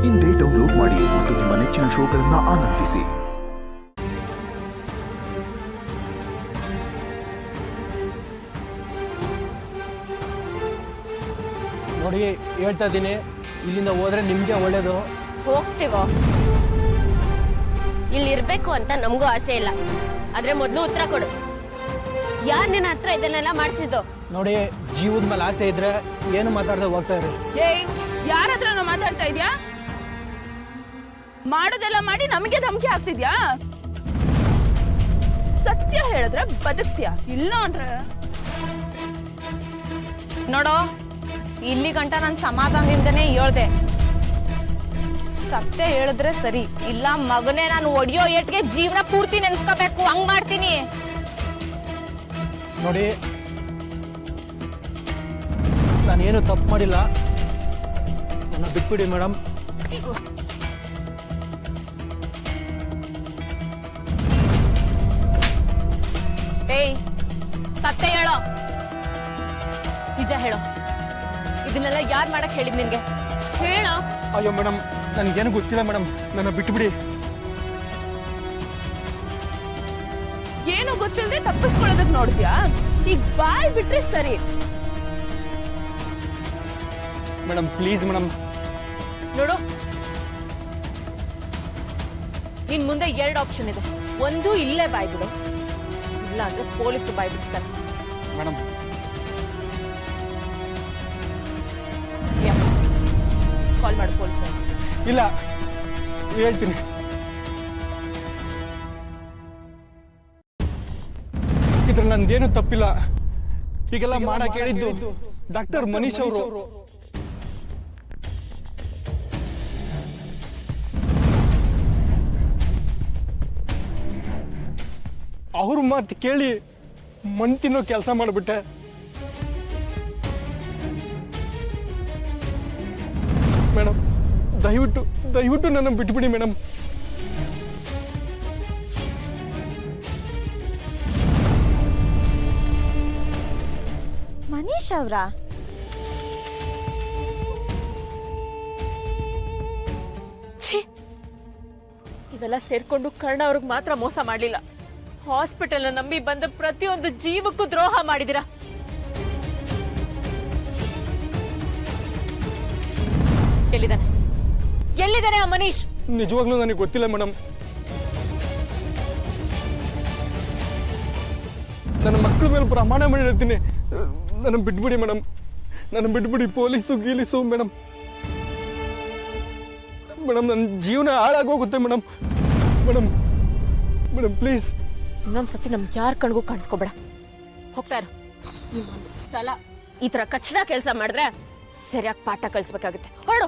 ಇಂದೇ ಡೌನ್ಲೋಡ್ ಮಾಡಿ ಮತ್ತು ನಿಮ್ಮ ನೆಚ್ಚಿನ ಶೋಗಳನ್ನು ಆನಂದಿಸಿ. ನೋಡಿ ಹೇಳ್ತಾ ಇದ್ದೀನಿ, ಇಲ್ಲಿಂದ ಹೋದ್ರೆ ನಿಮ್ಗೆ ಒಳ್ಳೇದು. ಹೋಗ್ತೀವೋ? ಇಲ್ಲಿ ಇರ್ಬೇಕು ಅಂತ ನಮಗೂ ಆಸೆ ಇಲ್ಲ, ಆದ್ರೆ ಮೊದಲು ಉತ್ತರ ಕೊಡು. ಯಾರ್ ನಿನ್ನ ಹತ್ರ ಇದನ್ನೆಲ್ಲ ಮಾಡಿಸಿದ್ದು? ನೋಡಿ, ಜೀವದ ಮೇಲೆ ಆಸೆ ಇದ್ರೆ ಏನು ಮಾತಾಡದೆ ಹೋಗ್ತಾ ಇರಿ. ಏಯ್, ಯಾರ ಹತ್ರನೋ ಮಾತಾಡ್ತಾ ಇದ್ಯಾ? ಮಾಡೋದೆಲ್ಲ ಮಾಡಿ ನಮಗೆ ಧಮಕಿ ಹಾಕ್ತಿದ್ಯಾ? ಸತ್ಯ ಹೇಳಿದ್ರೆ ಬದುಕ್ತಿಯಾ, ಇಲ್ಲ ಅಂದ್ರೆ ನೋಡೋ, ಇಲ್ಲಿ ಗಂಟ ನಾನು ಸಮಾಧಾನದಿಂದನೇ ಹೇಳ್ದೆ. ಸತ್ಯ ಹೇಳಿದ್ರೆ ಸರಿ, ಇಲ್ಲ ಮಗನೇ ನಾನು ಒಡಿಯೋ ಏಟ್ಗೆ ಜೀವನ ಪೂರ್ತಿ ನೆನ್ಸ್ಕೋಬೇಕು, ಹಂಗ್ ಮಾಡ್ತೀನಿ. ನೋಡಿ, ನಾನೇನು ತಪ್ಪು ಮಾಡಿಲ್ಲ, ನನ್ನ ಬಿಟ್ಬಿಡಿ ಮೇಡಮ್. ಏಯ್, ಸತ್ಯ ಹೇಳೋ, ನಿಜ ಹೇಳೋ. ಇದನ್ನೆಲ್ಲ ಯಾರು ಮಾಡಕ್ ಹೇಳಿದ್ ನಿನ್ಗೆ? ಹೇಳೋ. ಅಯ್ಯೋ ಮೇಡಮ್, ನನ್ಗೇನು ಗೊತ್ತಿಲ್ಲ ಮೇಡಮ್, ನನ್ನ ಬಿಟ್ಬಿಡಿ. ಏನು ಗೊತ್ತಿಲ್ಲದೆ ತಪ್ಪಿಸ್ಕೊಳ್ಳೋದಕ್ ನೋಡ್ತೀಯಾ? ಈಗ ಬಾಯ್ ಬಿಟ್ರೆ ಸರಿ. Madam please madam. ನೋಡು, ನಿನ್ ಮುಂದೆ 2 ಆಪ್ಷನ್ ಇದೆ. ಒಂದು, ಇಲ್ಲೇ ಬಾಯ್ ಬಿಡು, ಇಲ್ಲ ಅಂದ್ರೆ ಪೊಲೀಸರು ಬಾಯ್ ಬಿಡ್ತಾರೆ. ಮೇಡಮ್ ಕಾಲ್ ಮಾಡು ಪೊಲೀಸರು. ಇಲ್ಲ, ಹೇಳ್ತೀನಿ. ಇದ್ರ ನಂದೇನು ತಪ್ಪಿಲ್ಲ. ಹೀಗೆಲ್ಲ ಮಾಡಕ್ ಹೇಳಿದ್ದು ಡಾಕ್ಟರ್ ಮನೀಶ್ ಅವರು. ಅವ್ರ ಮಾತು ಕೇಳಿ ಮಣ್ ತಿನ್ನೋ ಕೆಲಸ ಮಾಡಿಬಿಟ್ಟೆ. ಮೇಡಮ್ ದಯವಿಟ್ಟು ನನ್ನ ಬಿಟ್ಬಿಡಿ ಮೇಡಮ್. ಮನೀಶ್ ಅವರಾ? ಇವೆಲ್ಲ ಸೇರ್ಕೊಂಡು ಕರ್ಣ ಅವ್ರಿಗೆ ಮಾತ್ರ ಮೋಸ ಮಾಡ್ಲಿಲ್ಲ, ಹಾಸ್ಪಿಟಲ್ ನಂಬಿ ಬಂದ ಪ್ರತಿಯೊಂದು ಜೀವಕ್ಕೂ ದ್ರೋಹ ಮಾಡಿದಿರ. ಎಲ್ಲಿದ್ದಾನೆ ಆ ಮನೀಶ್? ನಿಜವಾಗ್ಲೂ ನನಗೆ ಗೊತ್ತಿಲ್ಲ ಮೇಡಮ್. ನನ್ನ ಮಕ್ಕಳ ಮೇಲೆ ಪ್ರಮಾಣ ಮಾಡಿ ಹೇಳ್ತೀನಿ, ನನ್ನ ಬಿಟ್ಬಿಡಿ ಮೇಡಮ್, ನನ್ನ ಬಿಟ್ಬಿಡಿ. ಪೊಲೀಸು ಗೀಲಿಸು ಮೇಡಮ್, ಮೇಡಮ್ ನನ್ನ ಜೀವನ ಹಾಳಾಗೋಗುತ್ತೆ ಮೇಡಮ್. Madam madam please. ಇನ್ನೊಂದ್ಸತಿ ನಮ್ಗೆ ಯಾರ ಕಣ್ಗೂ ಕಾಣಿಸ್ಕೋಬೇಡ, ಹೋಗ್ತಾ ಇರು. ಇನ್ನೊಂದು ಸಲ ಈ ತರ ಕಚ್ಚಡ ಕೆಲಸ ಮಾಡಿದ್ರೆ ಸರಿಯಾಗಿ ಪಾಠ ಕಳಿಸ್ಬೇಕಾಗುತ್ತೆ. ಹೊರಡು.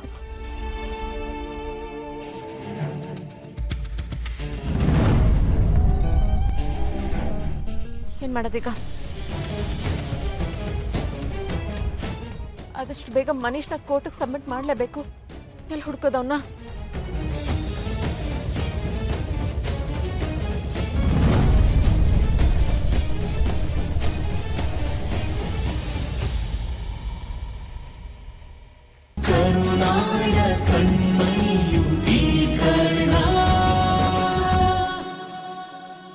ಏನ್ ಮಾಡೋದೀಗ? ಆದಷ್ಟು ಬೇಗ ಮನೀಶ್ನ ಕೋರ್ಟ್ಗೆ ಸಬ್ಮಿಟ್ ಮಾಡ್ಲೇಬೇಕು. ಎಲ್ಲಿ ಹುಡ್ಕೋದವನ್ನ?